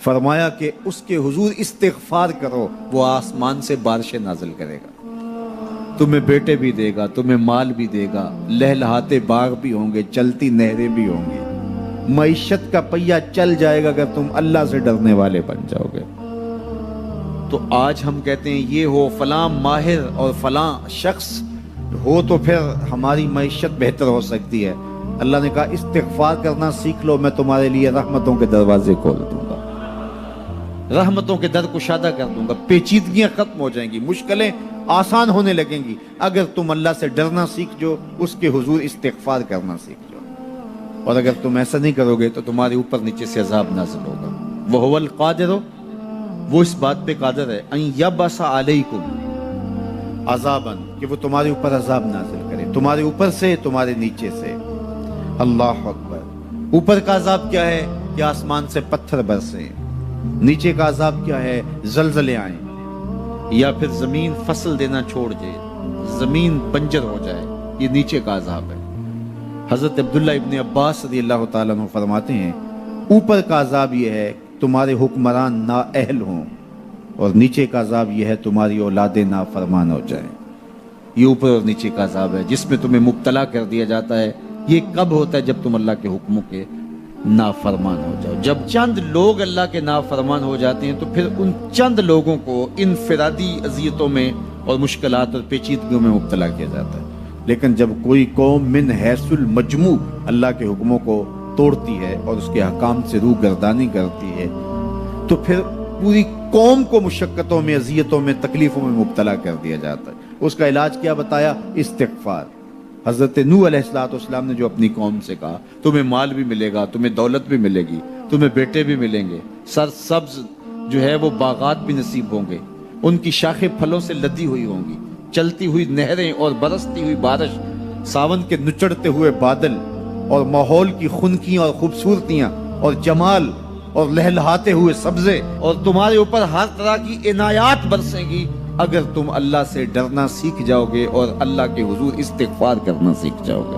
فرمایا کہ اس کے حضور استغفار کرو، وہ آسمان سے بارشیں نازل کرے گا، تمہیں بیٹے بھی دے گا، تمہیں مال بھی دے گا، لہلہاتے باغ بھی ہوں گے، چلتی نہریں بھی ہوں گی، معیشت کا پہیہ چل جائے گا اگر تم اللہ سے ڈرنے والے بن جاؤ گے۔ تو آج ہم کہتے ہیں یہ ہو فلاں ماہر اور فلاں شخص ہو تو پھر ہماری معیشت بہتر ہو سکتی ہے۔ اللہ نے کہا استغفار کرنا سیکھ لو، میں تمہارے لیے رحمتوں کے دروازے کھول دوں گا، رحمتوں کے در کشادہ کر دوں گا، پیچیدگیاں ختم ہو جائیں گی، مشکلیں آسان ہونے لگیں گی اگر تم اللہ سے ڈرنا سیکھ جو، اس کے حضور استغفار کرنا سیکھ جو۔ اور اگر تم ایسا نہیں کرو گے تو تمہارے اوپر نیچے سے عذاب نازل ہوگا۔ وَهُوَ الْقَادِرُ، وہ اس بات پہ قادر ہے، ان یبعث علیکم عذابا، کہ وہ تمہارے اوپر عذاب نازل کرے، تمہارے اوپر سے، تمہارے نیچے سے۔ اللہ اکبر۔ اوپر کا عذاب کیا ہے کہ آسمان سے پتھر برسے، نیچے کا عذاب کیا ہے زلزلے آئیں، یا پھر زمین فصل دینا چھوڑ جائے، زمین بنجر ہو جائے، یہ نیچے کا عذاب ہے۔ حضرت عبداللہ ابن عباس رضی اللہ تعالیٰ عنہ فرماتے ہیں اوپر کا عذاب یہ ہے تمہارے حکمران نااہل ہوں، اور نیچے کا عذاب یہ ہے تمہاری اولادیں نافرمان ہو جائیں۔ یہ اوپر اور نیچے کا عذاب ہے جس میں تمہیں مبتلا کر دیا جاتا ہے۔ یہ کب ہوتا ہے؟ جب تم اللہ کے حکموں کے نافرمان ہو جاؤ۔ جب چند لوگ اللہ کے نافرمان ہو جاتے ہیں تو پھر ان چند لوگوں کو انفرادی اذیتوں میں اور مشکلات اور پیچیدگیوں میں مبتلا کیا جاتا ہے۔ لیکن جب کوئی قوم من حیث المجموع اللہ کے حکموں کو توڑتی ہے اور اس کے حکام سے روح گردانی کرتی ہے تو پھر پوری قوم کو مشقتوں میں، اذیتوں میں، تکلیفوں میں مبتلا کر دیا جاتا ہے۔ اس کا علاج کیا بتایا؟ استغفار۔ حضرت نوح علیہ السلام نے جو اپنی قوم سے کہا تمہیں مال بھی ملے گا، تمہیں دولت بھی ملے گی، تمہیں بیٹے بھی ملیں گے، سرسبز جو ہے وہ باغات بھی نصیب ہوں گے، ان کی شاخیں پھلوں سے لدی ہوئی ہوں گی، چلتی ہوئی نہریں اور برستی ہوئی بارش، ساون کے نچڑتے ہوئے بادل، اور ماحول کی خنکیاں اور خوبصورتیاں اور جمال اور لہلہاتے ہوئے سبزے، اور تمہارے اوپر ہر طرح کی عنایات برسیں گی اگر تم اللہ سے ڈرنا سیکھ جاؤ گے اور اللہ کے حضور استغفار کرنا سیکھ جاؤ گے،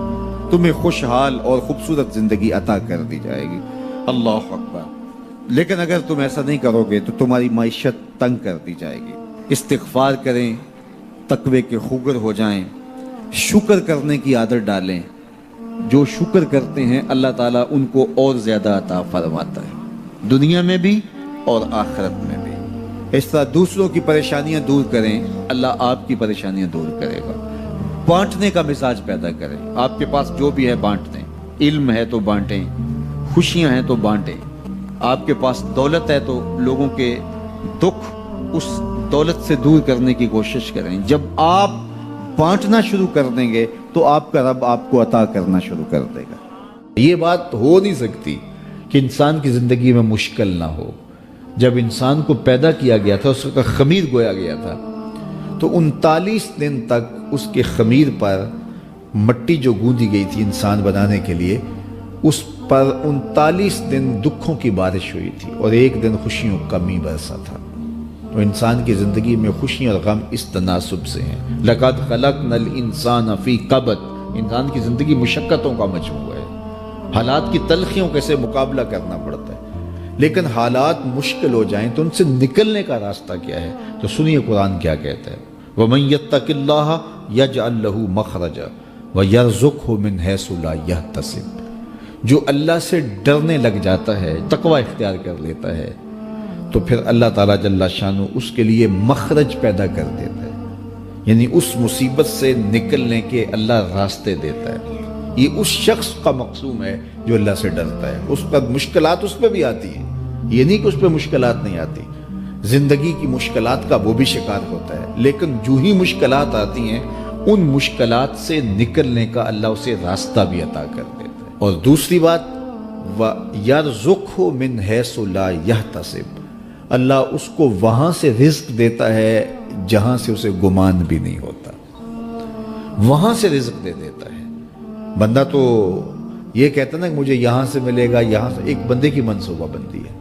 تمہیں خوشحال اور خوبصورت زندگی عطا کر دی جائے گی۔ اللہ اکبر۔ لیکن اگر تم ایسا نہیں کرو گے تو تمہاری معیشت تنگ کر دی جائے گی۔ استغفار کریں، تقوی کے خوگر ہو جائیں، شکر کرنے کی عادت ڈالیں۔ جو شکر کرتے ہیں اللہ تعالیٰ ان کو اور زیادہ عطا فرماتا ہے، دنیا میں بھی اور آخرت میں بھی۔ اس طرح دوسروں کی پریشانیاں دور کریں، اللہ آپ کی پریشانیاں دور کرے گا۔ بانٹنے کا مزاج پیدا کریں، آپ کے پاس جو بھی ہے بانٹ دیں، علم ہے تو بانٹیں، خوشیاں ہیں تو بانٹیں، آپ کے پاس دولت ہے تو لوگوں کے دکھ اس دولت سے دور کرنے کی کوشش کریں۔ جب آپ بانٹنا شروع کر دیں گے تو آپ کا رب آپ کو عطا کرنا شروع کر دے گا۔ یہ بات ہو نہیں سکتی کہ انسان کی زندگی میں مشکل نہ ہو۔ جب انسان کو پیدا کیا گیا تھا، اس کا خمیر گویا گیا تھا، تو 39 دن تک اس کے خمیر پر مٹی جو گوندی گئی تھی انسان بنانے کے لیے، اس پر 39 دن دکھوں کی بارش ہوئی تھی اور ایک دن خوشیوں کا می برسا تھا۔ تو انسان کی زندگی میں خوشیاں اور غم اس تناسب سے ہیں۔ لَقَدْ خَلَقْنَا الْإِنسَانَ فِي كَبَدٍ، انسان کی زندگی مشقتوں کا مجموعہ ہے، حالات کی تلخیوں کے سے مقابلہ کرنا پڑتا ہے۔ لیکن حالات مشکل ہو جائیں تو ان سے نکلنے کا راستہ کیا ہے؟ تو سنیے قرآن کیا کہتا ہے، وَمَن يَتَّقِ اللَّهَ يَجْعَلْ لَهُ مَخْرَجًا وَيَرْزُقْهُ مِنْ حَيْثُ لَا يَحْتَسِبُ، جو اللہ سے ڈرنے لگ جاتا ہے، تقوی اختیار کر لیتا ہے، تو پھر اللہ تعالیٰ جل شانہ اس کے لیے مخرج پیدا کر دیتا ہے، یعنی اس مصیبت سے نکلنے کے اللہ راستے دیتا ہے۔ یہ اس شخص کا مقصوم ہے جو اللہ سے ڈرتا ہے۔ اس پر مشکلات اس پہ بھی آتی ہیں، یہ نہیں کہ اس پہ مشکلات نہیں آتی، زندگی کی مشکلات کا وہ بھی شکار ہوتا ہے، لیکن جو ہی مشکلات آتی ہیں ان مشکلات سے نکلنے کا اللہ اسے راستہ بھی عطا کر دیتا ہے۔ اور دوسری بات، وَيَرْزُقْهُ مِنْ حَيْثُ لَا يَحْتَسِبُ، اللہ اس کو وہاں سے رزق دیتا ہے جہاں سے اسے گمان بھی نہیں ہوتا، وہاں سے رزق دے دیتا ہے۔ بندہ تو یہ کہتا نا کہ مجھے یہاں سے ملے گا، یہاں سے، ایک بندے کی منصوبہ بندی ہے،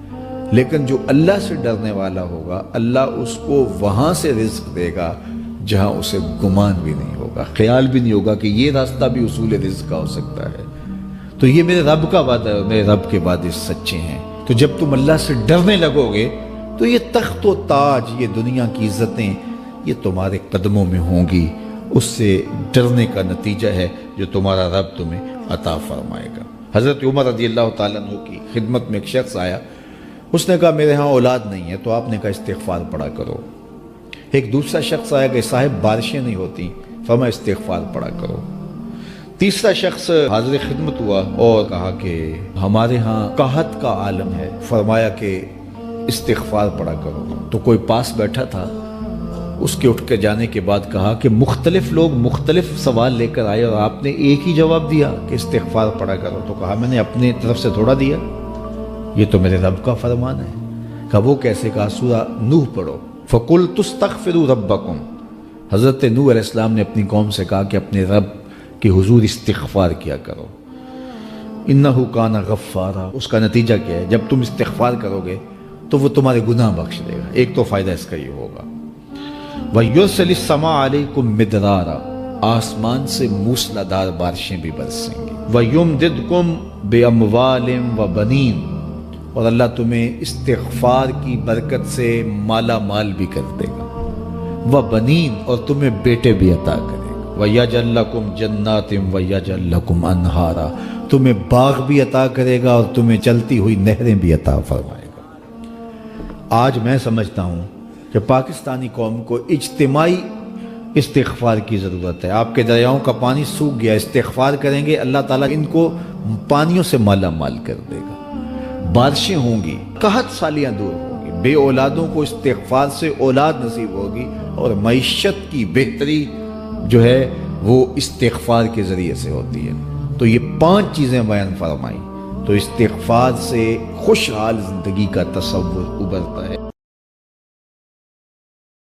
لیکن جو اللہ سے ڈرنے والا ہوگا اللہ اس کو وہاں سے رزق دے گا جہاں اسے گمان بھی نہیں ہوگا، خیال بھی نہیں ہوگا کہ یہ راستہ بھی حصول رزق کا ہو سکتا ہے۔ تو یہ میرے رب کا وعدہ ہے، میرے رب کے وعدے سچے ہیں۔ تو جب تم اللہ سے ڈرنے لگو گے تو یہ تخت و تاج، یہ دنیا کی عزتیں، یہ تمہارے قدموں میں ہوں گی۔ اس سے ڈرنے کا نتیجہ ہے جو تمہارا رب تمہیں عطا فرمائے گا۔ حضرت عمر رضی اللہ تعالیٰ عنہ کی خدمت میں ایک شخص آیا، اس نے کہا میرے ہاں اولاد نہیں ہے، تو آپ نے کہا استغفار پڑھا کرو۔ ایک دوسرا شخص آیا کہ صاحب بارشیں نہیں ہوتی، فرمایا استغفار پڑھا کرو۔ تیسرا شخص حاضر خدمت ہوا اور کہا کہ ہمارے ہاں قحط کا عالم ہے، فرمایا کہ استغفار پڑھا کرو۔ تو کوئی پاس بیٹھا تھا، اس کے اٹھ کے جانے کے بعد کہا کہ مختلف لوگ مختلف سوال لے کر آئے اور آپ نے ایک ہی جواب دیا کہ استغفار پڑھا کرو۔ تو کہا میں نے اپنے طرف سے تھوڑا دیا، یہ تو میرے رب کا فرمان ہے۔ کہا وہ کیسے؟ کہا سورہ نوح پڑھو، فَقُلْتُ اسْتَغْفِرُوا رَبَّكُمْ۔ حضرت نوح علیہ السلام نے اپنی قوم سے کہا کہ اپنے رب کے حضور استغفار کیا کرو، اِنَّهُ كَانَ غَفَّارًا۔ اس کا نتیجہ کیا ہے؟ جب تم استغفار کرو گے تو وہ تمہارے گناہ بخش دے گا۔ ایک تو فائدہ اس کا یہ ہوگا، وَيُرْسِلِ السَّمَاءَ عَلَيْكُمْ مِدْرَارًا، آسمان سے موسلادھار بارشیں بھی برسیں گی، وَيُمْدِدْكُمْ بِأَمْوَالٍ وَبَنِينَ، اور اللہ تمہیں استغفار کی برکت سے مالا مال بھی کر دے گا، وَبَنِينَ، اور تمہیں بیٹے بھی عطا کرے گا، وَيَجْعَلْ لَكُمْ جَنَّاتٍ وَيَجْعَلْ لَكُمْ أَنْهَارًا، تمہیں باغ بھی عطا کرے گا اور تمہیں چلتی ہوئی نہریں بھی عطا فرمائے گا۔ آج میں سمجھتا ہوں کہ پاکستانی قوم کو اجتماعی استغفار کی ضرورت ہے۔ آپ کے دریاؤں کا پانی سوکھ گیا، استغفار کریں گے اللہ تعالیٰ ان کو پانیوں سے مالا مال کر دے گا، بارشیں ہوں گی، قحط سالیاں دور ہوں گی، بے اولادوں کو استغفار سے اولاد نصیب ہوگی، اور معیشت کی بہتری جو ہے وہ استغفار کے ذریعے سے ہوتی ہے۔ تو یہ 5 چیزیں بیان فرمائیں، تو استغفار سے خوشحال زندگی کا تصور ابھرتا ہے۔